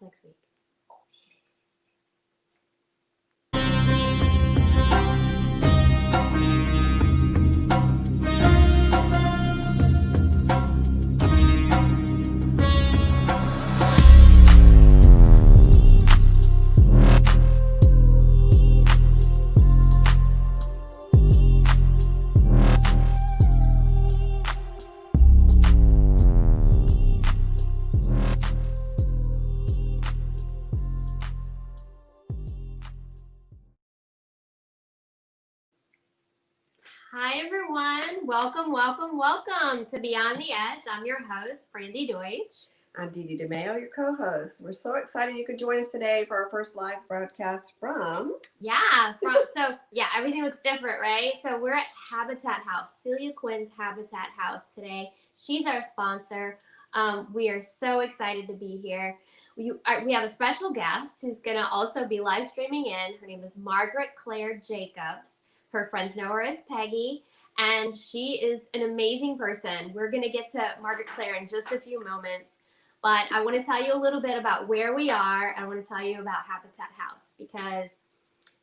next week. Hi, everyone. Welcome to Beyond the Edge. I'm your host, Brandy Deutsch. I'm Dede DeMayo, your co-host. We're so excited you could join us today for our first live broadcast from... Everything looks different, right? So we're at Habitat House, Celia Quinn's Habitat House today. She's our sponsor. We are so excited to be here. We have a special guest who's going to also be live streaming in. Her name is Margaret Claire Jacobs. Her friends know her as Peggy, and she is an amazing person. We're going to get to Margaret Claire in just a few moments, but I want to tell you a little bit about where we are. I want to tell you about Habitat House because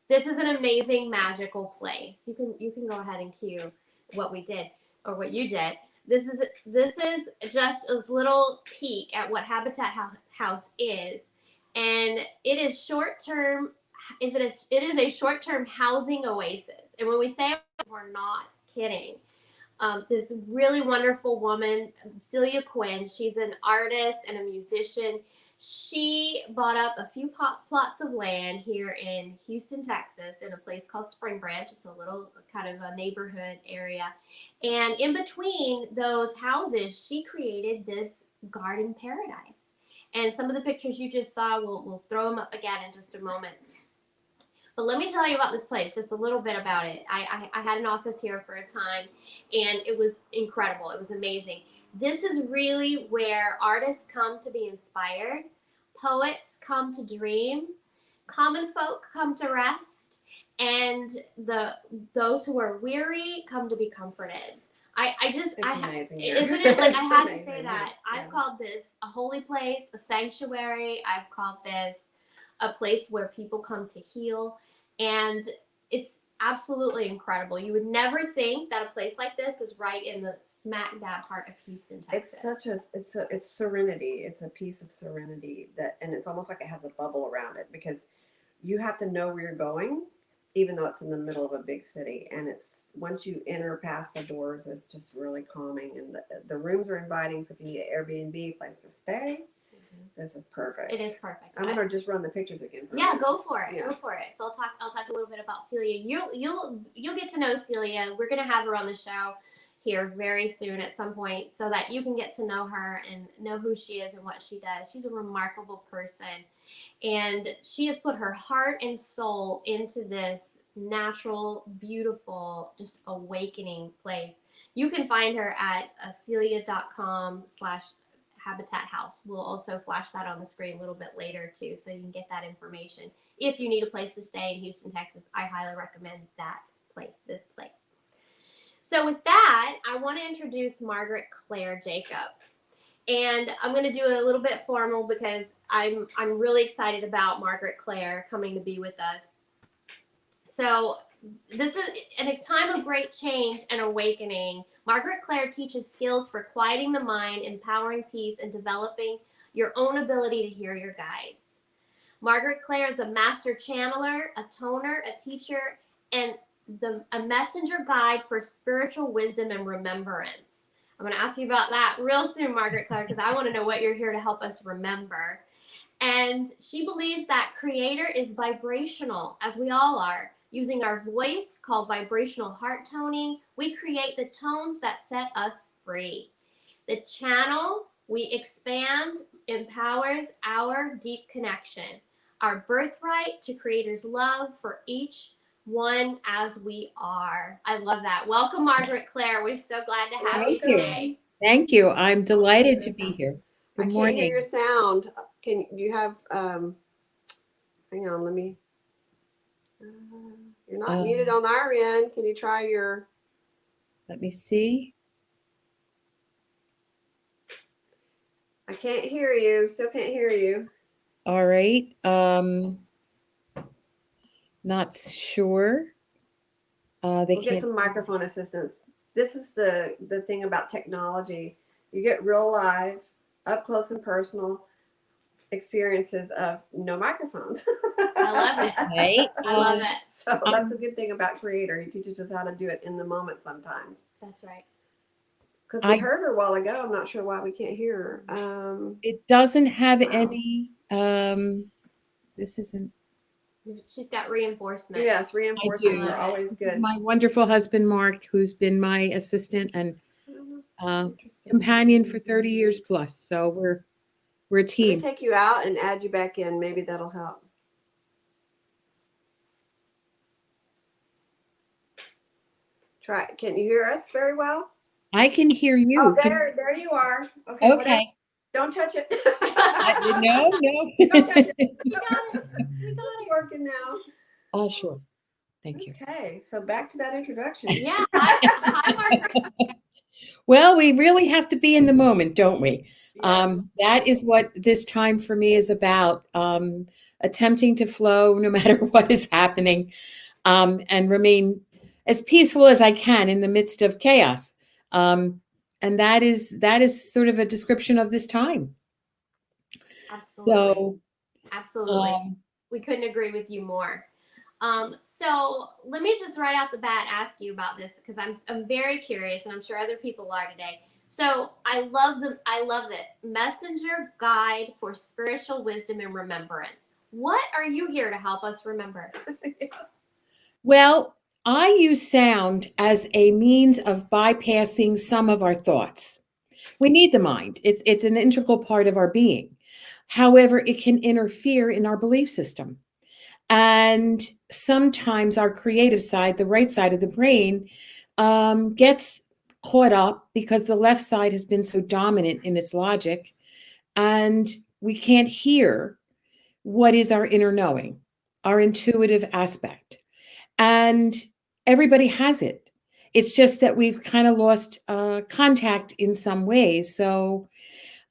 this is an amazing, magical place. You can go ahead and cue what we did or what you did. This is just a little peek at what Habitat House is, and it is short-term. It is a short-term housing oasis. And when we say we're not kidding. This really wonderful woman, Celia Quinn, she's an artist and a musician. She bought up a few plots of land here in Houston, Texas, in a place called Spring Branch. It's a little kind of a neighborhood area. And in between those houses, she created this garden paradise. And some of the pictures you just saw, we'll throw them up again in just a moment. But let me tell you about this place, just a little bit about it. I had an office here for a time, and it was incredible. It was amazing. This is really where artists come to be inspired, poets come to dream, common folk come to rest, and those who are weary come to be comforted. Isn't it? Like, I had to say that. I've called this a holy place, a sanctuary. I've called this a place where people come to heal, and it's absolutely incredible. You would never think that a place like this is right in the smack dab heart of Houston, Texas. It's serenity. It's a piece of serenity and it's almost like it has a bubble around it because you have to know where you're going, even though it's in the middle of a big city. And it's once you enter past the doors, it's just really calming, and the rooms are inviting. So if you need an Airbnb place to stay, this is perfect. It is perfect. I'm gonna just run the pictures again. Go for it. Yeah. Go for it. So I'll talk a little bit about Celia. You'll get to know Celia. We're gonna have her on the show here very soon at some point, so that you can get to know her and know who she is and what she does. She's a remarkable person, and she has put her heart and soul into this natural, beautiful, just awakening place. You can find her at celia.com/Habitat House. We'll also flash that on the screen a little bit later too, so you can get that information. If you need a place to stay in Houston, Texas, I highly recommend this place. So with that, I want to introduce Margaret Claire Jacobs. And I'm going to do it a little bit formal because I'm really excited about Margaret Claire coming to be with us. So this is in a time of great change and awakening. Margaret Claire teaches skills for quieting the mind, empowering peace, and developing your own ability to hear your guides. Margaret Claire is a master channeler, a toner, a teacher, and a messenger guide for spiritual wisdom and remembrance. I'm going to ask you about that real soon, Margaret Claire, because I want to know what you're here to help us remember. And she believes that Creator is vibrational, as we all are. Using our voice, called vibrational heart toning, we create the tones that set us free. The channel we expand empowers our deep connection, our birthright to Creator's love for each one as we are. I love that. Welcome, Margaret Claire. We're so glad to have you today. Thank you. I'm delighted to be here. Good morning. I can't hear your sound. Do you have, hang on, let me, you're not muted on our end. Can you try your? Let me see. I can't hear you. Still can't hear you. All right. Not sure. They We'll get can't. some microphone assistance. This is the thing about technology. You get real live, up close and personal experiences of no microphones. I love it. Right. I love it. So that's a good thing about Creator. He teaches us how to do it in the moment sometimes. That's right. Because we I. heard her a while ago. I'm not sure why we can't hear her. It doesn't have Wow. any. This isn't. She's got reinforcement. Yes, I reinforcements do. are always This is good. my wonderful husband, Mark, who's been my assistant and Interesting. companion for 30 years plus. So we're a Let me team. take you out and add you back in. Maybe that'll help. Try. Can you hear us very well? I can hear Oh, you. there you are. Okay, whatever. Okay. Don't touch it. No, Don't touch no. it. We got it. We got It's it. working now. Oh, sure. Thank you. Okay, so back to that introduction. Yeah. Hi, Margaret. Well, we really have to be in the moment, don't we? Yes. That is what this time for me is about. Attempting to flow no matter what is happening, and remain as peaceful as I can in the midst of chaos. And that is sort of a description of this time. Absolutely. So, Absolutely. um, We couldn't agree with you more. So let me just right out the bat ask you about this because I'm very curious and I'm sure other people are today. So I love this messenger guide for spiritual wisdom and remembrance. What are you here to help us remember? well, I use sound as a means of bypassing some of our thoughts. We need the mind. It's an integral part of our being. However, it can interfere in our belief system. And sometimes our creative side, the right side of the brain, gets caught up because the left side has been so dominant in its logic. And we can't hear what is our inner knowing, our intuitive aspect. And everybody has it. It's just that we've kind of lost contact in some ways. So,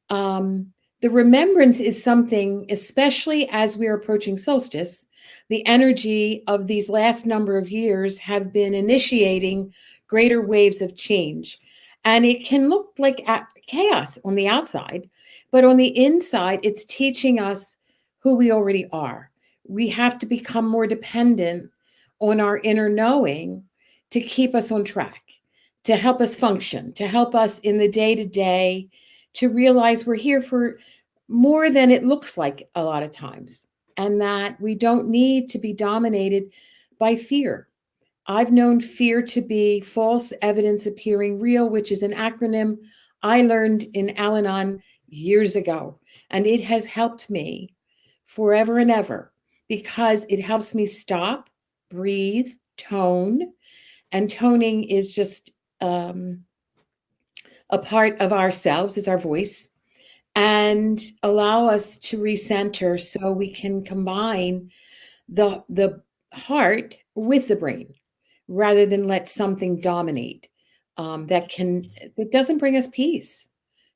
um, the remembrance is something, especially as we're approaching solstice, the energy of these last number of years have been initiating greater waves of change. And it can look like chaos on the outside, but on the inside, it's teaching us who we already are. We have to become more dependent on our inner knowing to keep us on track, to help us function, to help us in the day to day, to realize we're here for more than it looks like a lot of times, and that we don't need to be dominated by fear. I've known fear to be false evidence appearing real, which is an acronym I learned in Al Anon years ago. And it has helped me forever and ever because it helps me stop, breathe, tone. And toning is just a part of ourselves, it's our voice, and allow us to recenter so we can combine the heart with the brain rather than let something dominate, that doesn't bring us peace.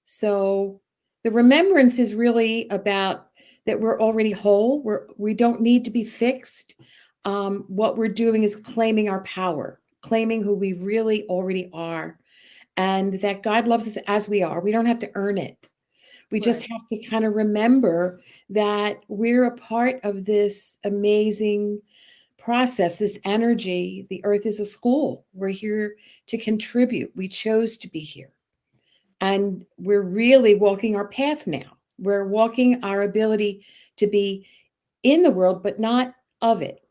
So the remembrance is really about that we're already whole. We don't need to be fixed. What we're doing is claiming our power, claiming who we really already are, and that God loves us as we are. We don't have to earn it. We just Right. have to kind of remember that we're a part of this amazing process, this energy. The earth is a school. We're here to contribute. We chose to be here. And we're really walking our path now. We're walking our ability to be in the world, but not of it.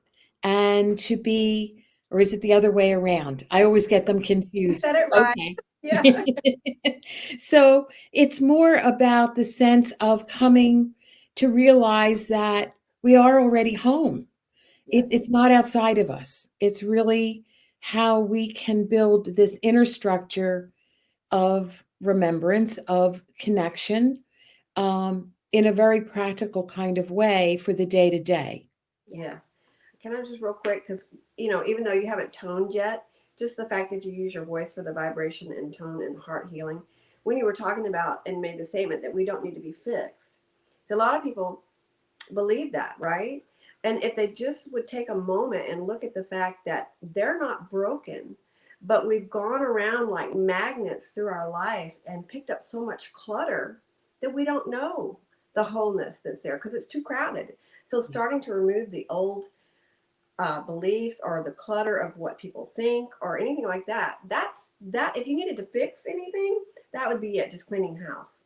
And to be, or is it the other way around? I always get them You confused. said it right. Okay. Yeah. So it's more about the sense of coming to realize that we are already home. Yes. It's not outside of us. It's really how we can build this inner structure of remembrance, of connection, in a very practical kind of way for the day to day. Yes. Can I just real quick, because even though you haven't toned yet, just the fact that you use your voice for the vibration and tone and heart healing, when you were talking about and made the statement that we don't need to be fixed, a lot of people believe that, right? And if they just would take a moment and look at the fact that they're not broken, but we've gone around like magnets through our life and picked up so much clutter that we don't know the wholeness that's there because it's too crowded. So starting to remove the old beliefs or the clutter of what people think or anything like that, that's that. If you needed to fix anything, that would be it, just cleaning house.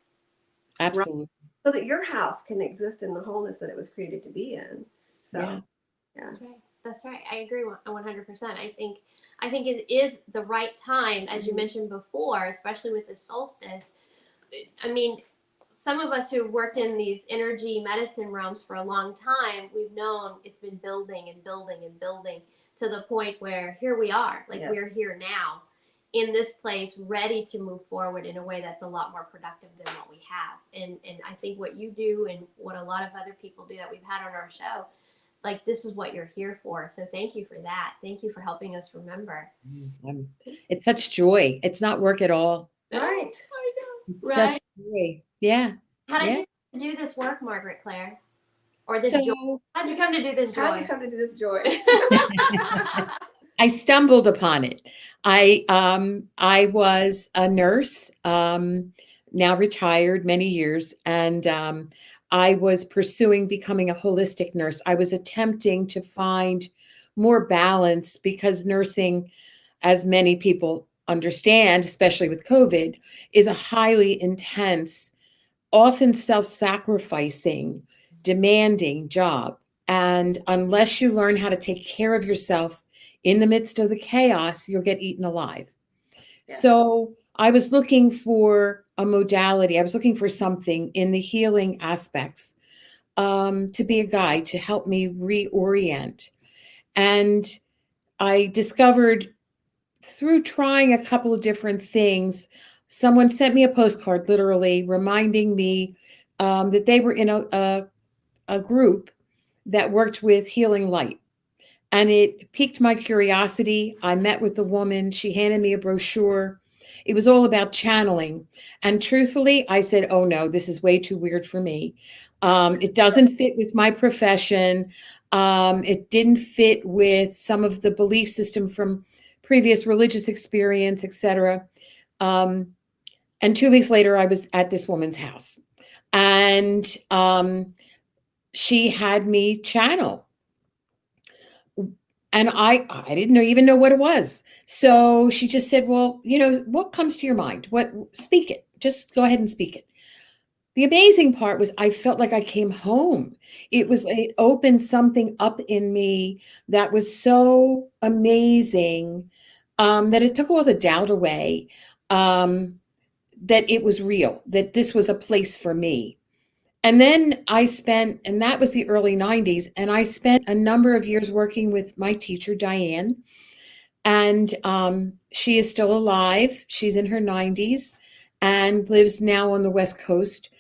Absolutely. So that your house can exist in the wholeness that it was created to be in. So, Yeah. yeah. That's right. That's right. I agree 100%. I think it is the right time, as you mentioned before, especially with the solstice. I mean, some of us who worked in these energy medicine realms for a long time, we've known it's been building and building and building to the point where here we are, like Yes. we're here now in this place, ready to move forward in a way that's a lot more productive than what we have. And I think what you do and what a lot of other people do that we've had on our show, like this is what you're here for. So thank you for that. Thank you for helping us remember. It's such joy. It's not work at all. Right. I know. It's Right. just joy. Yeah. How did Yeah. you do this work, Margaret Claire? Or this joy? So How'd you come to do this How did joy? you come to do this joy? I stumbled upon it. I was a nurse, now retired many years, and I was pursuing becoming a holistic nurse. I was attempting to find more balance because nursing, as many people understand, especially with COVID, is a highly intense, often self-sacrificing, demanding job. And unless you learn how to take care of yourself in the midst of the chaos, you'll get eaten alive. Yeah. So I was looking for a modality. I was looking for something in the healing aspects, to be a guide to help me reorient. And I discovered through trying a couple of different things, someone sent me a postcard, literally reminding me that they were in a group that worked with healing light. And it piqued my curiosity. I met with the woman. She handed me a brochure. It was all about channeling. And truthfully, I said, oh no, this is way too weird for me. It doesn't fit with my profession. It didn't fit with some of the belief system from previous religious experience, etc. And 2 weeks later, I was at this woman's house. And she had me channel, and I didn't even know what it was. So she just said, well, what comes to your mind? What, speak it. Just go ahead and speak it. The amazing part was I felt like I came home. It opened something up in me that was so amazing, that it took all the doubt away, that it was real, that this was a place for me. And then and that was the early 90s, and I spent a number of years working with my teacher, Diane, and she is still alive. She's in her 90s and lives now on the West Coast.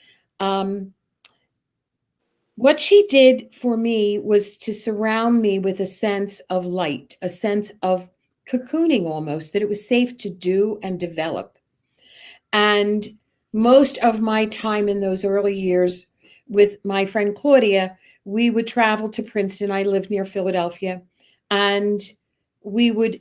What she did for me was to surround me with a sense of light, a sense of cocooning almost, that it was safe to do and develop. And most of my time in those early years with my friend Claudia, we would travel to Princeton. I lived near Philadelphia. And we would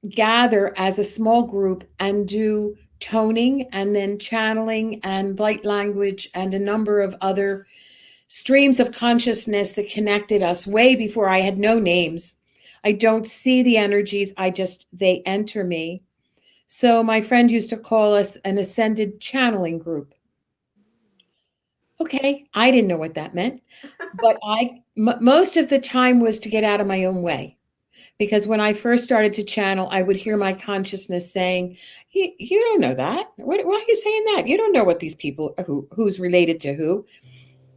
gather as a small group and do toning and then channeling and light language and a number of other streams of consciousness that connected us way before I had no names. I don't see the energies. They enter me. So my friend used to call us an ascended channeling group. Okay, I didn't know what that meant, but most of the time was to get out of my own way. Because when I first started to channel, I would hear my consciousness saying, you don't know that. Why are you saying that? You don't know what these people, who's related to who.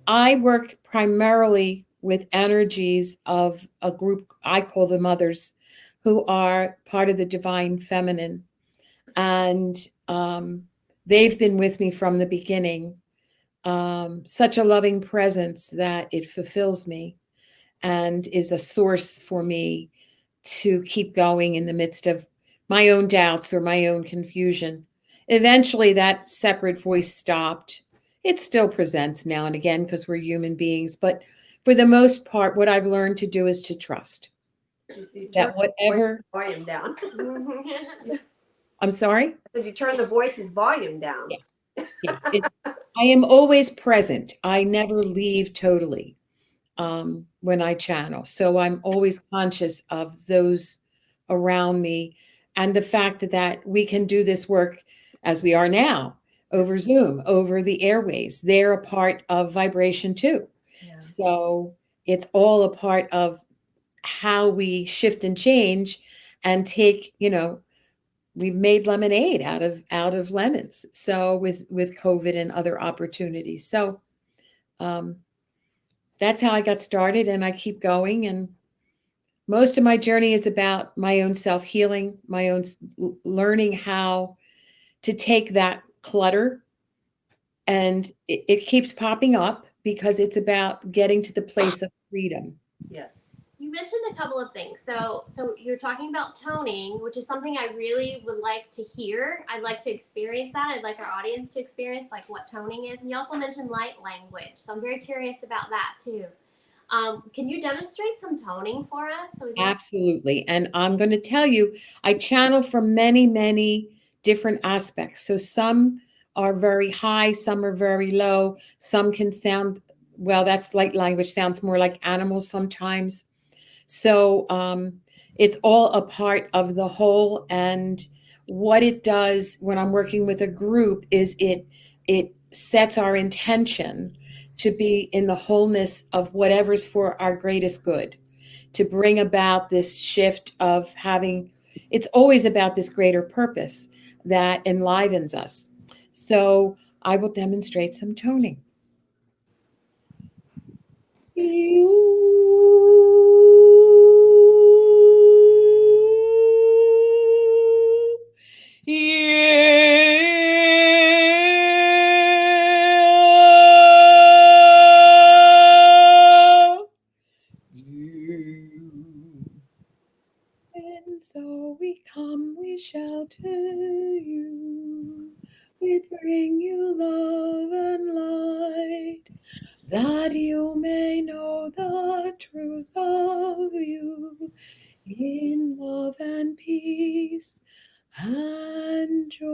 I work primarily with energies of a group, I call the mothers, who are part of the divine feminine. And they've been with me from the beginning. Such a loving presence that it fulfills me and is a source for me to keep going in the midst of my own doubts or my own confusion. Eventually, that separate voice stopped. It still presents now and again because we're human beings. But for the most part, what I've learned to do is to trust You turn that whatever, the volume down. I'm sorry? I said you turn the voice's volume down. Yeah. Yeah. I am always present. I never leave totally when I channel. So I'm always conscious of those around me and the fact that we can do this work as we are now over Zoom, over the airways. They're a part of vibration too. Yeah. So it's all a part of how we shift and change and take, we've made lemonade out of lemons. So with COVID and other opportunities. So um, that's how I got started, and I keep going. And most of my journey is about my own self healing, my own learning how to take that clutter, and it keeps popping up because it's about getting to the place of freedom. Yes. You mentioned a couple of things. So you're talking about toning, which is something I really would like to hear. I'd like to experience that. I'd like our audience to experience like what toning is. And you also mentioned light language. So I'm very curious about that too. Can you demonstrate some toning for us? Absolutely. And I'm going to tell you, I channel from many, many different aspects. So some are very high, some are very low, some can sound, well, that's light language, sounds more like animals sometimes. So it's all a part of the whole. And what it does when I'm working with a group is it sets our intention to be in the wholeness of whatever's for our greatest good, to bring about this shift of having, it's always about this greater purpose that enlivens us. So I will demonstrate some toning. And so we come, we shelter you, we bring you love and light, that you may know the truth of you in love and peace and joy.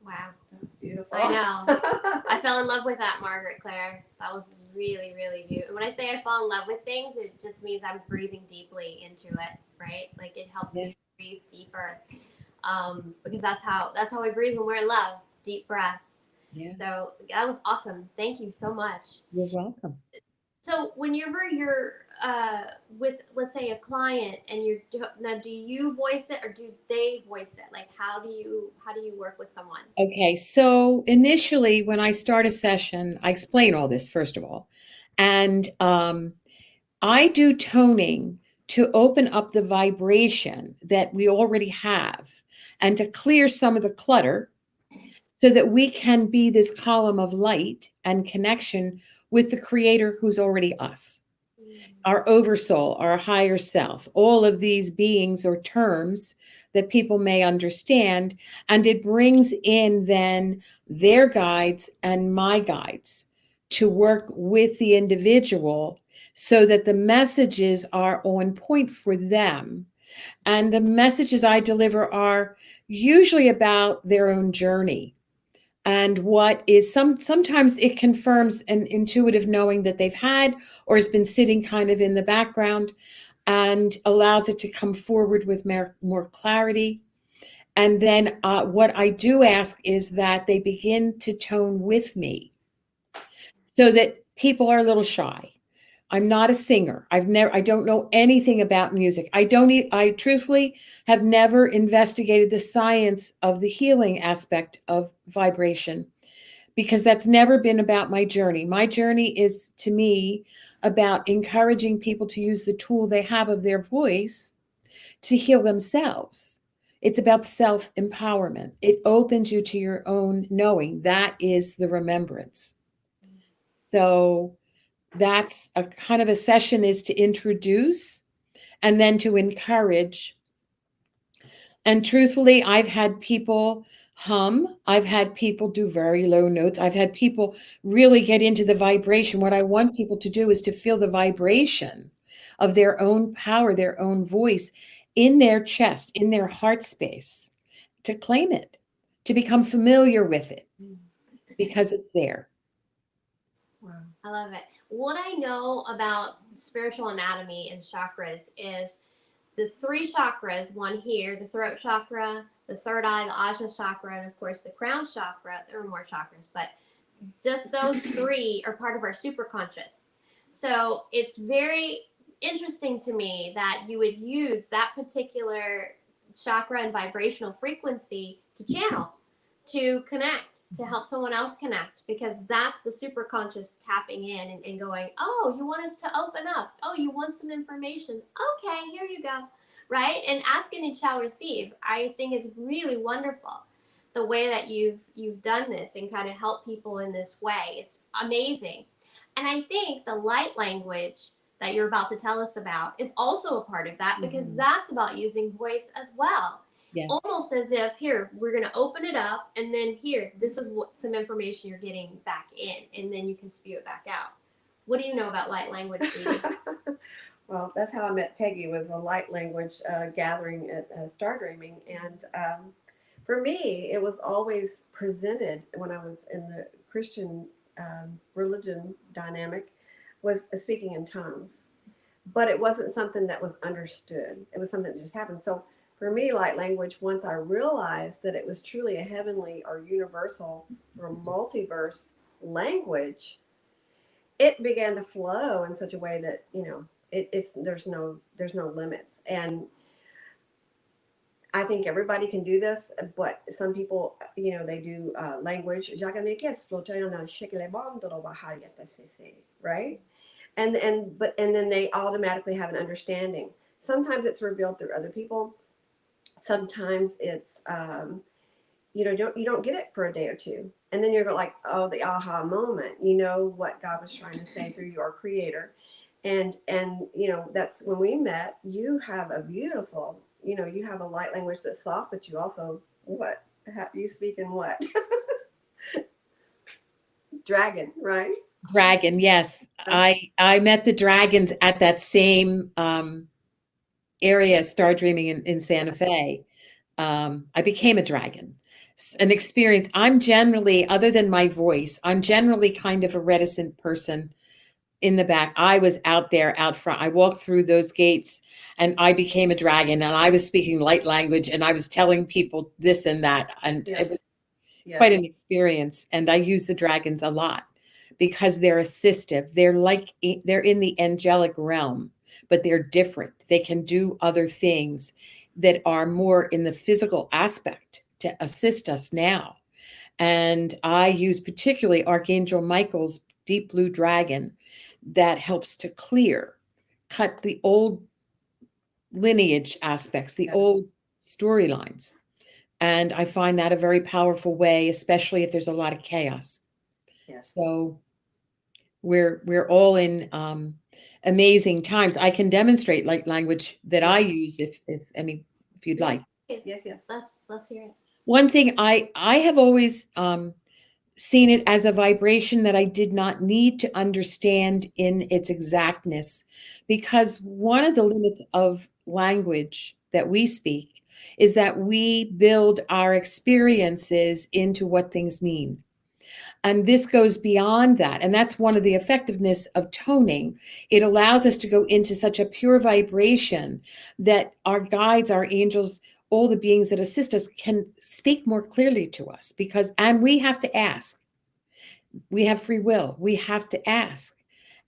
Wow. That's beautiful. I know. I fell in love with that, Margaret Claire. That was really, really beautiful. When I say I fall in love with things, it just means I'm breathing deeply into it, right? Like it helps me breathe deeper. Because that's how we breathe when we're in love. Deep breaths. Yeah. So that was awesome. Thank you so much. You're welcome. So whenever you're with, let's say, a client, and now, do you voice it or do they voice it? Like, how do you work with someone? Okay, so initially when I start a session, I explain all this first of all, and I do toning to open up the vibration that we already have and to clear some of the clutter so that we can be this column of light and connection with the creator who's already us, our oversoul, our higher self, all of these beings or terms that people may understand. And it brings in then their guides and my guides to work with the individual so that the messages are on point for them. And the messages I deliver are usually about their own journey and what is sometimes it confirms an intuitive knowing that they've had or has been sitting kind of in the background and allows it to come forward with more clarity. And then what I do ask is that they begin to tone with me so that people are a little shy. I'm not a singer. I don't know anything about music. I truthfully have never investigated the science of the healing aspect of vibration because that's never been about my journey. My journey is, to me, about encouraging people to use the tool they have of their voice to heal themselves. It's about self-empowerment. It opens you to your own knowing. That is the remembrance. So that's a kind of a session, is to introduce and then to encourage. And truthfully, I've had people hum. I've had people do very low notes. I've had people really get into the vibration. What I want people to do is to feel the vibration of their own power, their own voice in their chest, in their heart space, to claim it, to become familiar with it because it's there. Wow. I love it. What I know about spiritual anatomy and chakras is the three chakras, one here, the throat chakra, the third eye, the ajna chakra, and of course the crown chakra. There are more chakras, but just those three are part of our superconscious. So it's very interesting to me that you would use that particular chakra and vibrational frequency to channel, to connect, to help someone else connect, because that's the superconscious tapping in and going, oh, you want us to open up. Oh, you want some information. Okay, here you go. Right? And ask and you shall receive. I think it's really wonderful the way that you've done this and kind of help people in this way. It's amazing. And I think the light language that you're about to tell us about is also a part of that, because that's about using voice as well. Yes. Almost as if, here, we're going to open it up, and then here, this is what some information you're getting back in, and then you can spew it back out. What do you know about light language, Dede? Well, that's how I met Peggy, was a light language gathering at Star Dreaming. And for me, it was always presented when I was in the Christian religion dynamic, was speaking in tongues. But it wasn't something that was understood. It was something that just happened. So for me, light language, once I realized that it was truly a heavenly or universal or multiverse language, it began to flow in such a way that, it's there's no limits. And I think everybody can do this, but some people, they do language, right? And then they automatically have an understanding. Sometimes it's revealed through other people. Sometimes it's you don't get it for a day or two, and then you're like, oh, the aha moment. You know what God was trying to say through your creator, and that's when we met. You have a beautiful, you have a light language that's soft, but you also you speak in what? Dragon, right? Dragon, yes. I met the dragons at that same area, Star Dreaming in Santa Fe. I became a dragon. An experience. I'm generally, other than my voice, I'm generally kind of a reticent person in the back. I was out there, out front. I walked through those gates and I became a dragon, and I was speaking light language, and I was telling people this and that. And it was quite an experience. And I use the dragons a lot because they're assistive. They're in the angelic realm, but they're different. They can do other things that are more in the physical aspect to assist us now. And I use particularly Archangel Michael's deep blue dragon that helps to cut the old lineage aspects, the old storylines. And I find that a very powerful way, especially if there's a lot of chaos. Yes. So we're all in amazing times. I can demonstrate light language that I use if you'd like. Yes. Let's hear it. One thing I have always seen it as a vibration that I did not need to understand in its exactness, because one of the limits of language that we speak is that we build our experiences into what things mean. And this goes beyond that. And that's one of the effectiveness of toning. It allows us to go into such a pure vibration that our guides, our angels, all the beings that assist us can speak more clearly to us, and we have to ask. We have free will. We have to ask.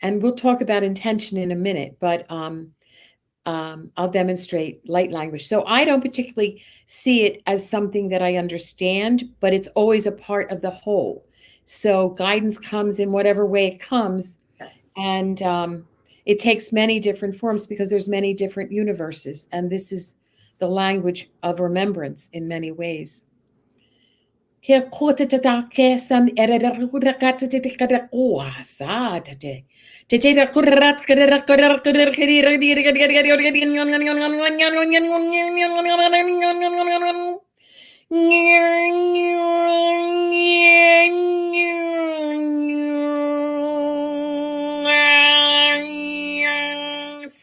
And we'll talk about intention in a minute, but I'll demonstrate light language. So I don't particularly see it as something that I understand, but it's always a part of the whole. So guidance comes in whatever way it comes, and it takes many different forms because there's many different universes, and this is the language of remembrance in many ways. Ke kota tata ke sam erera kura kata te kada kuasa tate. Te te da kurat kada kada kada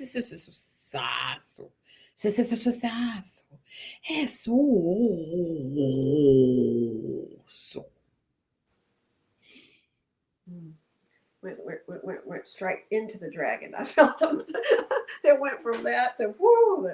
Sasso. Sasso. Eso. Mm. Went straight into the dragon. I felt them. It went from that to whoo.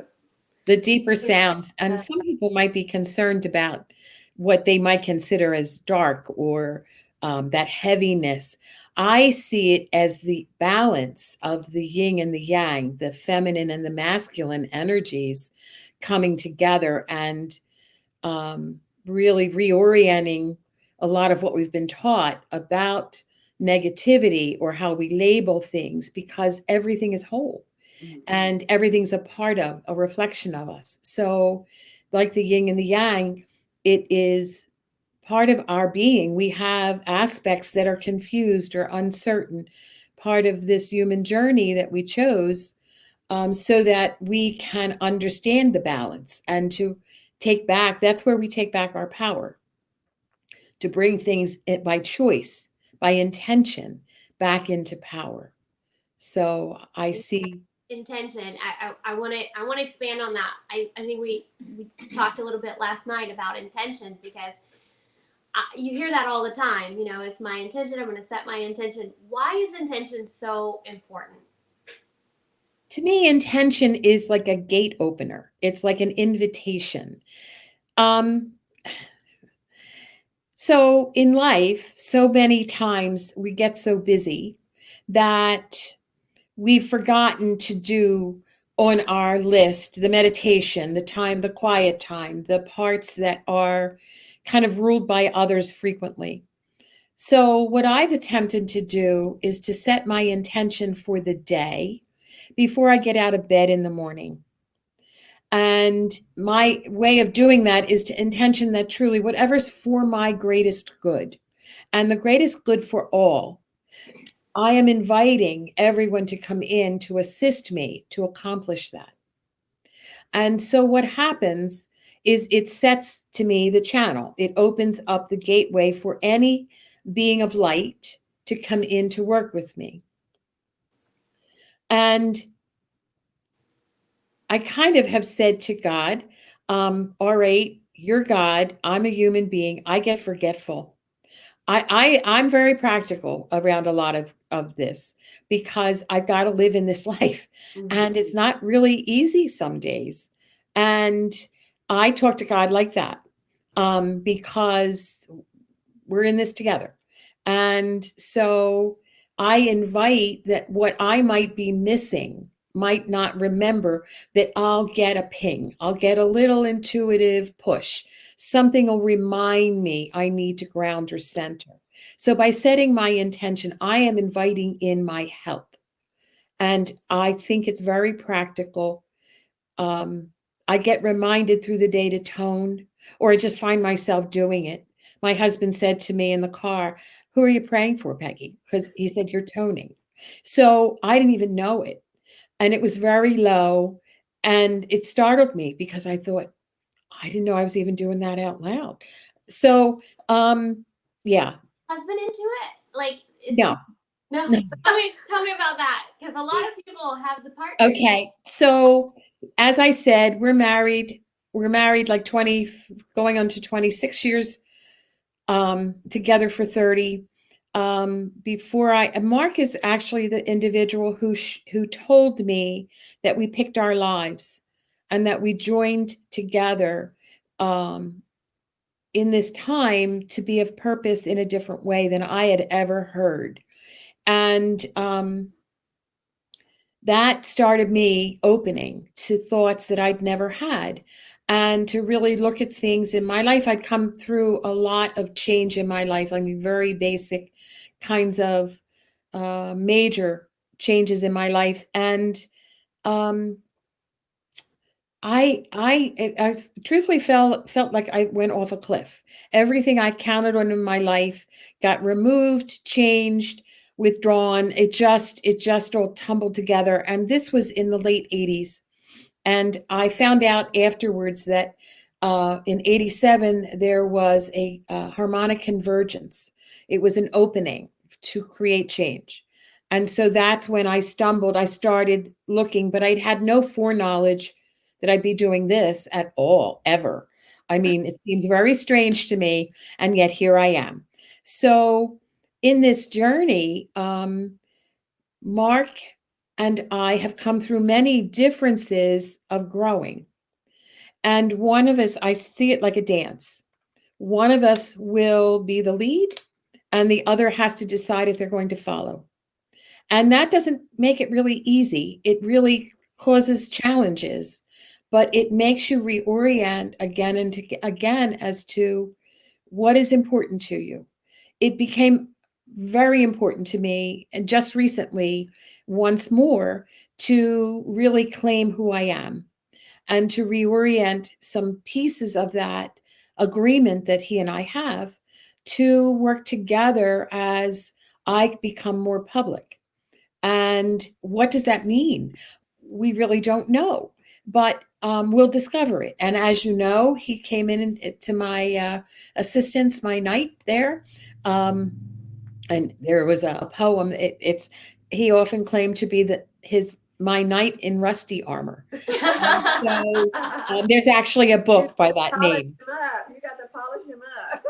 The deeper sounds, and some people might be concerned about what they might consider as dark or that heaviness. I see it as the balance of the yin and the yang, the feminine and the masculine energies coming together and really reorienting a lot of what we've been taught about negativity or how we label things, because everything is whole and everything's a part of a reflection of us. So like the yin and the yang, it is part of our being. We have aspects that are confused or uncertain, part of this human journey that we chose, so that we can understand the balance and to take back. That's where we take back our power to bring things by choice, by intention, back into power. So I see intention. I want to expand on that. I think we talked a little bit last night about intention, because you hear that all the time. You know, it's my intention. I'm going to set my intention. Why is intention so important? to me, intention is like a gate opener. It's like an invitation. Um, so in life, so many times we get so busy that we've forgotten to do on our list the meditation, the time, the quiet time, the parts that are kind of ruled by others frequently. So, what I've attempted to do is to set my intention for the day before I get out of bed in the morning. And my way of doing that is to intention that truly whatever's for my greatest good and the greatest good for all, I am inviting everyone to come in to assist me to accomplish that. And so what happens is it sets to me the channel. It opens up the gateway for any being of light to come in to work with me. And I kind of have said to God, all right, you're God, I'm a human being, I get forgetful. I'm very practical around a lot of this because I've got to live in this life, and it's not really easy some days. And I talk to God like that, because we're in this together. And so I invite that what I might be missing, might not remember, that I'll get a ping. I'll get a little intuitive push. Something will remind me I need to ground or center. So by setting my intention, I am inviting in my help. And I think it's very practical. I get reminded through the day to tone, or I just find myself doing it. My husband said to me in the car, "Who are you praying for, Peggy?" Because he said, "You're toning." So I didn't even know it. And it was very low. And it startled me because I thought, I didn't know I was even doing that out loud. So, yeah. Husband into it? Like, is No. no? Tell me about that, because a lot of people have the partner. Okay. So, as I said, we're married. We're married like 20, going on to 26 years, together for 30. Mark is actually the individual who told me that we picked our lives and that we joined together in this time to be of purpose in a different way than I had ever heard. And that started me opening to thoughts that I'd never had, and to really look at things in my life. I'd come through a lot of change in my life. I mean, very basic kinds of major changes in my life. And I truthfully felt like I went off a cliff. Everything I counted on in my life got removed, changed, withdrawn. It just all tumbled together. And this was in the late 80s. And I found out afterwards that in 87 there was a harmonic convergence. It was an opening to create change. And so that's when I stumbled. I started looking, but I had no foreknowledge that I'd be doing this at all, ever. I mean, it seems very strange to me, and yet here I am. So, in this journey, Mark and I have come through many differences of growing. And one of us, I see it like a dance. One of us will be the lead, and the other has to decide if they're going to follow. And that doesn't make it really easy. It really causes challenges, but it makes you reorient again and again as to what is important to you. It became very important to me, and just recently, once more, to really claim who I am and to reorient some pieces of that agreement that he and I have to work together as I become more public. And what does that mean? We really don't know, but we'll discover it. And as you know, he came in to my assistance, my night there. Um, and there was a poem. It's he often claimed to be my knight in rusty armor. And so there's actually a book by that Polish name. him up. You got to polish him up.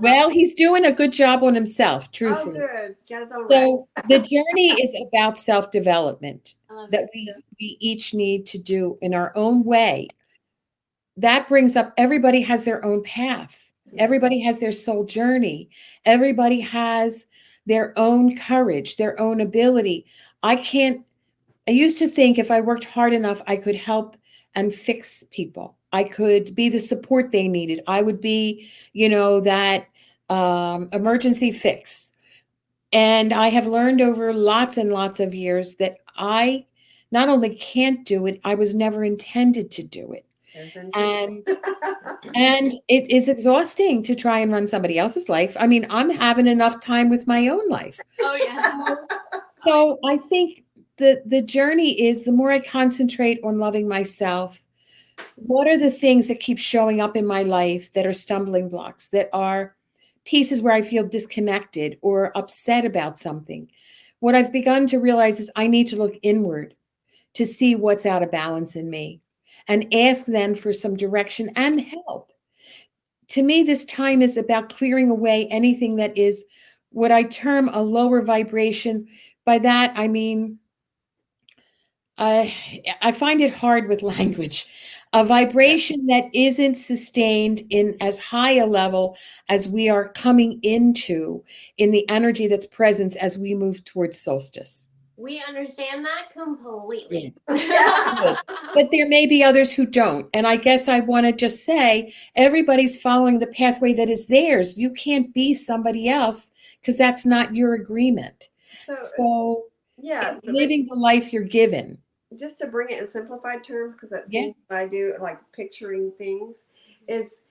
Well, he's doing a good job on himself, Oh, truthfully. good. Got his own right. So the journey is about self-development I love that it. we each need to do in our own way. That brings up everybody has their own path. Everybody has their soul journey. Everybody has their own courage, their own ability. I used to think if I worked hard enough, I could help and fix people. I could be the support they needed. I would be, that emergency fix. And I have learned over lots and lots of years that I not only can't do it, I was never intended to do it. There's intuition. And it is exhausting to try and run somebody else's life. I mean, I'm having enough time with my own life. Oh yeah. So I think the journey is the more I concentrate on loving myself, what are the things that keep showing up in my life that are stumbling blocks, that are pieces where I feel disconnected or upset about something? What I've begun to realize is I need to look inward to see what's out of balance in me and ask then for some direction and help. To me, this time is about clearing away anything that is what I term a lower vibration. By that, I mean, I find it hard with language. A vibration that isn't sustained in as high a level as we are coming into in the energy that's present as we move towards solstice. We understand that completely. Yeah. But there may be others who don't. And I guess I want to just say everybody's following the pathway that is theirs. You can't be somebody else because that's not your agreement. So yeah, living the life you're given. just to bring it in simplified terms, because that Yeah. seems what I do, like picturing things, is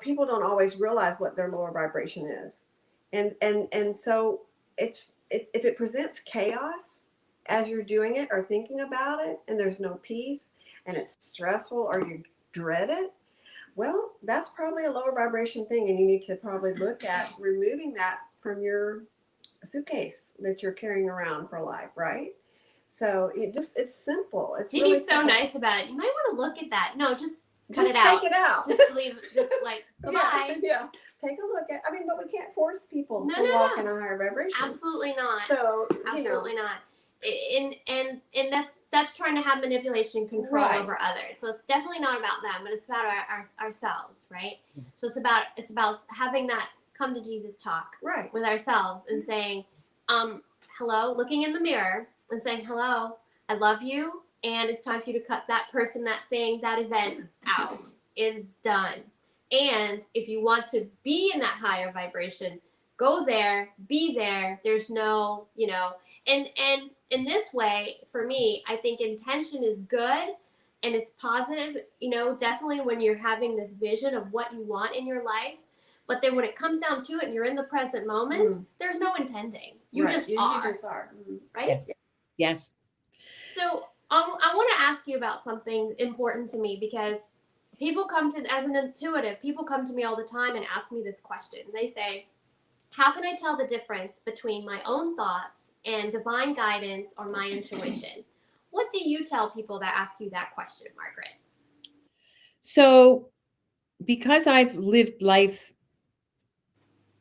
people don't always realize what their lower vibration is, and so if it presents chaos as you're doing it or thinking about it, and there's no peace, and it's stressful or you dread it, well, that's probably a lower vibration thing, and you need to probably look at removing that from your suitcase that you're carrying around for life, right? So it's simple. It's Dede's really so simple. nice about it. You might want to look at that. No, just cut it Take out. it out. Just leave. Just like goodbye. Yeah. Take a look at. I mean, but we can't force people No, to no, walk no. in a higher vibration. Absolutely not. So Absolutely not. And that's trying to have manipulation and control Right. over others. So it's definitely not about them, but it's about ourselves, right? So it's about having that come to Jesus talk right. with ourselves and saying, hello, looking in the mirror and saying, hello, I love you, and it's time for you to cut that person, that thing, that event out. It's done. And if you want to be in that higher vibration, go there, be there. There's no, and in this way, for me, I think intention is good, and it's positive, definitely when you're having this vision of what you want in your life. But then when it comes down to it and you're in the present moment, there's no intending. You right. just you are. just are. Right? Yes. Yes. So I want to ask you about something important to me, because people as an intuitive, people come to me all the time and ask me this question. They say, how can I tell the difference between my own thoughts and divine guidance or my intuition? What do you tell people that ask you that question, Margaret? So, because I've lived life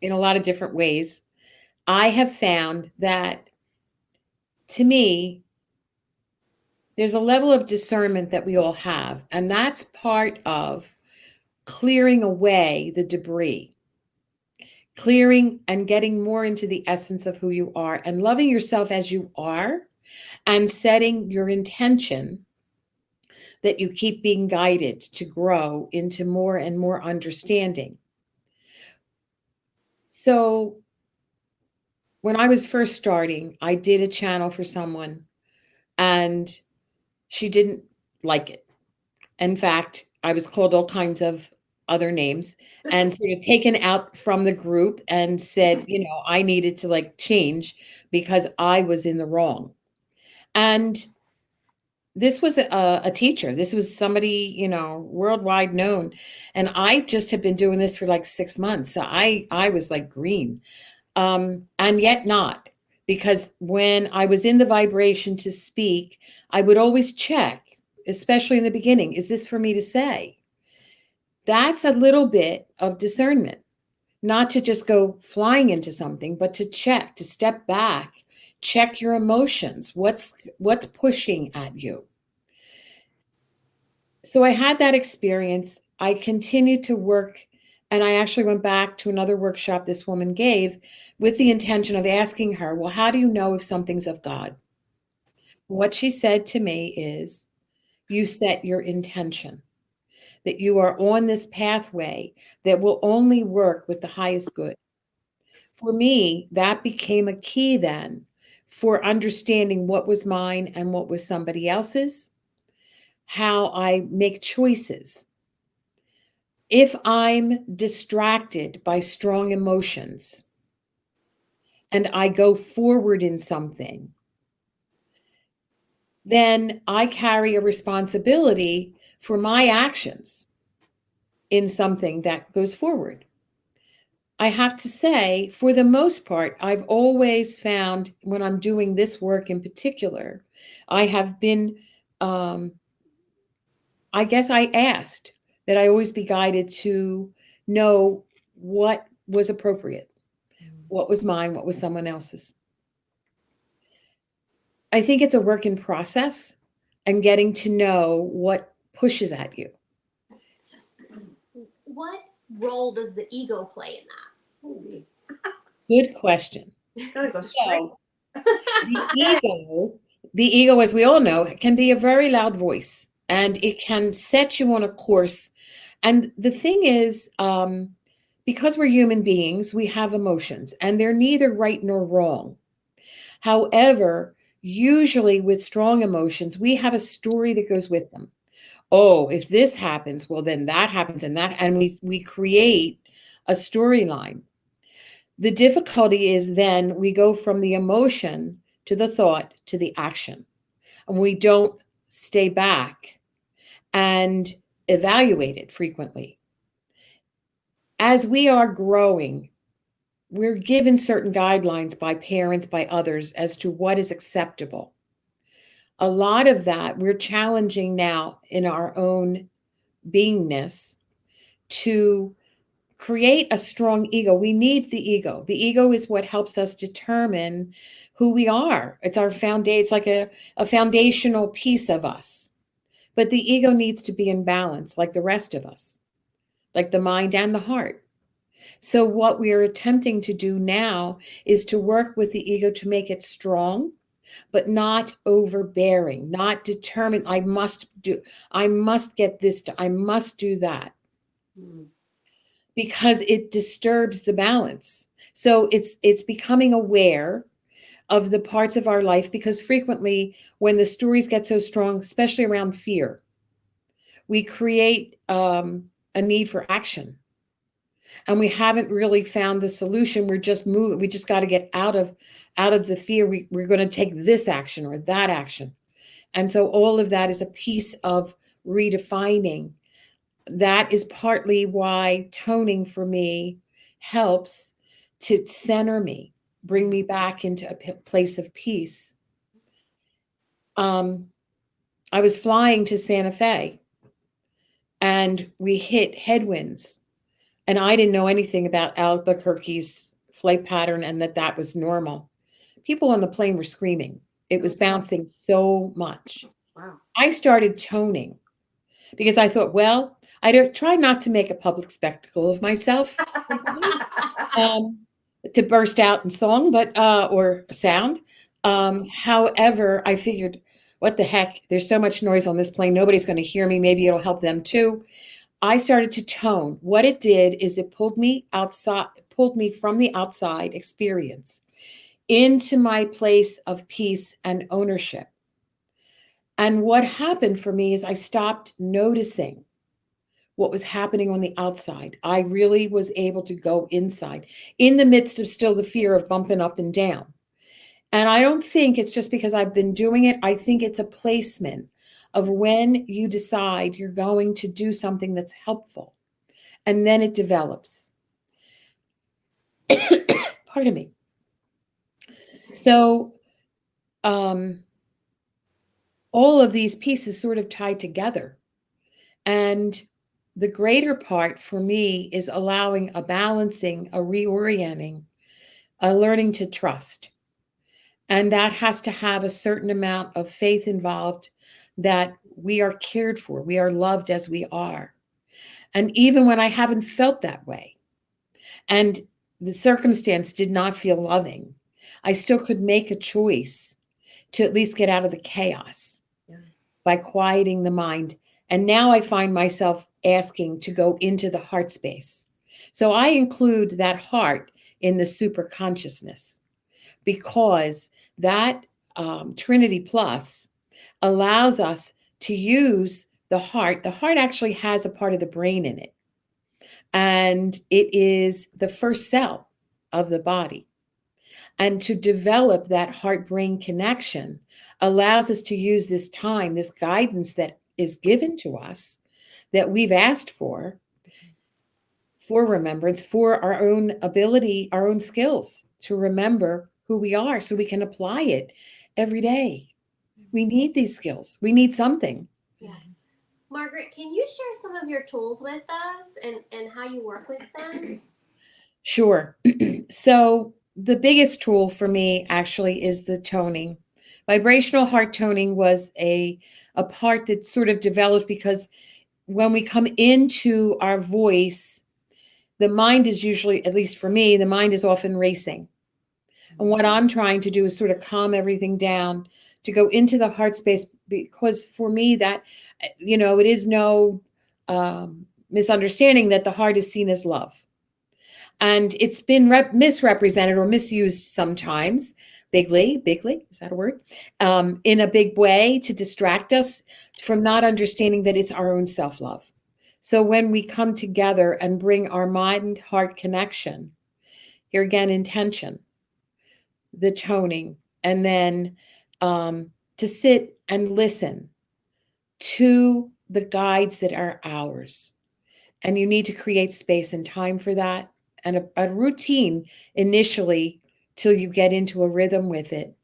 in a lot of different ways, I have found that, to me, there's a level of discernment that we all have, and that's part of clearing away the debris, clearing and getting more into the essence of who you are and loving yourself as you are, and setting your intention that you keep being guided to grow into more and more understanding. So, when I was first starting, I did a channel for someone and she didn't like it. In fact, I was called all kinds of other names and sort of taken out from the group and said, I needed to like change because I was in the wrong. And this was a teacher. This was somebody, worldwide known. And I just had been doing this for like 6 months. So I was like green. And yet not, because when I was in the vibration to speak, I would always check, especially in the beginning, is this for me to say? That's a little bit of discernment, not to just go flying into something, but to check, to step back, check your emotions. What's pushing at you? So I had that experience. I continued to work, and I actually went back to another workshop this woman gave with the intention of asking her, well, how do you know if something's of God? What she said to me is, you set your intention, that you are on this pathway that will only work with the highest good. For me, that became a key then for understanding what was mine and what was somebody else's, how I make choices. If I'm distracted by strong emotions and I go forward in something, then I carry a responsibility for my actions in something that goes forward. I have to say, for the most part, I've always found when I'm doing this work in particular, I have been, I guess I asked that I always be guided to know what was appropriate, what was mine, what was someone else's. I think it's a work in process and getting to know what pushes at you. What role does the ego play in that? Good question. Gotta go straight. So, the ego, as we all know, can be a very loud voice and it can set you on a course. And the thing is, because we're human beings, we have emotions and they're neither right nor wrong. However, usually with strong emotions, we have a story that goes with them. Oh, if this happens, well, then that happens and we create a storyline. The difficulty is then we go from the emotion to the thought to the action. And we don't stay back and evaluate it frequently. As we are growing, we're given certain guidelines by parents, by others, as to what is acceptable. A lot of that we're challenging now in our own beingness to create a strong ego. We need the ego. The ego is what helps us determine who we are. It's our foundation. It's like a foundational piece of us. But the ego needs to be in balance like the rest of us, like the mind and the heart. So what we are attempting to do now is to work with the ego to make it strong, but not overbearing, not determined. I must get this, I must do that. Because it disturbs the balance. So it's becoming aware of the parts of our life, because frequently when the stories get so strong, especially around fear, we create a need for action, and we haven't really found the solution. We're just moving. We just got to get out of the fear. We're going to take this action or that action, and so all of that is a piece of redefining. That is partly why toning for me helps to center me, bring me back into a place of peace. Um, I was flying to Santa Fe and we hit headwinds, and I didn't know anything about Albuquerque's flight pattern and that that was normal. People on the plane were screaming. It was bouncing so much. Wow. I started toning because I thought, well, I don't try not to make a public spectacle of myself, um, to burst out in song, but or sound. However, I figured, what the heck? There's so much noise on this plane. Nobody's going to hear me. Maybe it'll help them too. I started to tone. What it did is it pulled me outside, pulled me from the outside experience into my place of peace and ownership. And what happened for me is I stopped noticing what was happening on the outside. I really was able to go inside in the midst of still the fear of bumping up and down. And I don't think it's just because I've been doing it. I think it's a placement of when you decide you're going to do something that's helpful, and then it develops. Pardon me. So, um, all of these pieces sort of tie together. And the greater part for me is allowing a balancing, a reorienting, a learning to trust. And that has to have a certain amount of faith involved, that we are cared for, we are loved as we are. And even when I haven't felt that way and the circumstance did not feel loving, I still could make a choice to at least get out of the chaos, Yeah. by quieting the mind. And now I find myself asking to go into the heart space. So I include that heart in the super consciousness, because that Trinity Plus allows us to use the heart. The heart actually has a part of the brain in it, and it is the first cell of the body. And to develop that heart brain connection allows us to use this time, this guidance that is given to us, that we've asked for remembrance, for our own ability, our own skills to remember who we are so we can apply it every day. We need these skills. We need something. Yeah. Margaret, can you share some of your tools with us and how you work with them? Sure. So the biggest tool for me actually is the toning. Vibrational heart toning was a part that sort of developed because when we come into our voice, the mind is usually, at least for me, the mind is often racing. And what I'm trying to do is sort of calm everything down, to go into the heart space, because for me that, it is no misunderstanding that the heart is seen as love. And it's been misrepresented or misused sometimes, bigly, is that a word? In a big way, to distract us from not understanding that it's our own self-love. So when we come together and bring our mind-heart connection, here again, intention, the toning, and then to sit and listen to the guides that are ours. And you need to create space and time for that, and a routine initially till you get into a rhythm with it.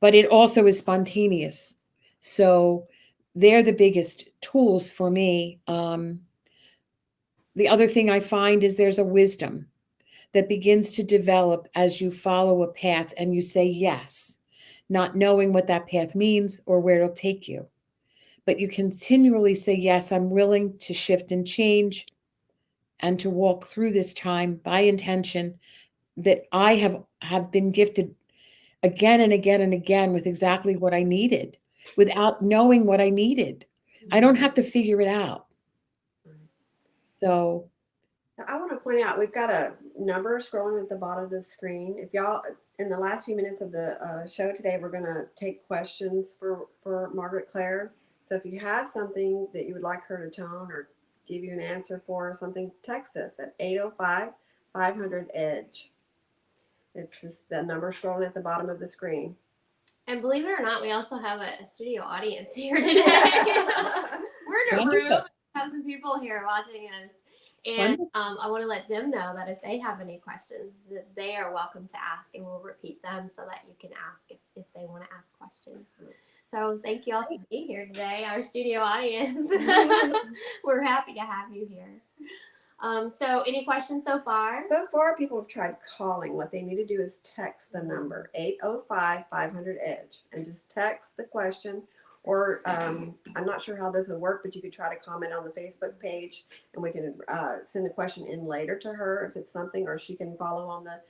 But it also is spontaneous. So they're the biggest tools for me. The other thing I find is there's a wisdom that begins to develop as you follow a path and you say yes, not knowing what that path means or where it'll take you. But you continually say, yes, I'm willing to shift and change and to walk through this time by intention, that I have been gifted again and again and again with exactly what I needed without knowing what I needed. I don't have to figure it out. So I want to point out we've got a number scrolling at the bottom of the screen. If y'all, in the last few minutes of the show today, we're going to take questions for Margaret Claire. So if you have something that you would like her to tone or give you an answer for something, text us at 805-500-EDGE. It's just that number scrolling at the bottom of the screen. And believe it or not, we also have a studio audience here today. We're in a room, have some people here watching us. And I want to let them know that if they have any questions, that they are welcome to ask, and we'll repeat them so that you can ask if they want to ask questions. So thank you all for being here today, our studio audience. We're happy to have you here. So any questions so far? So far, people have tried calling. What they need to do is text the number 805-500-EDGE and just text the question. Or I'm not sure how this would work, but you could try to comment on the Facebook page, and we can send the question in later to her if it's something, or she can follow on the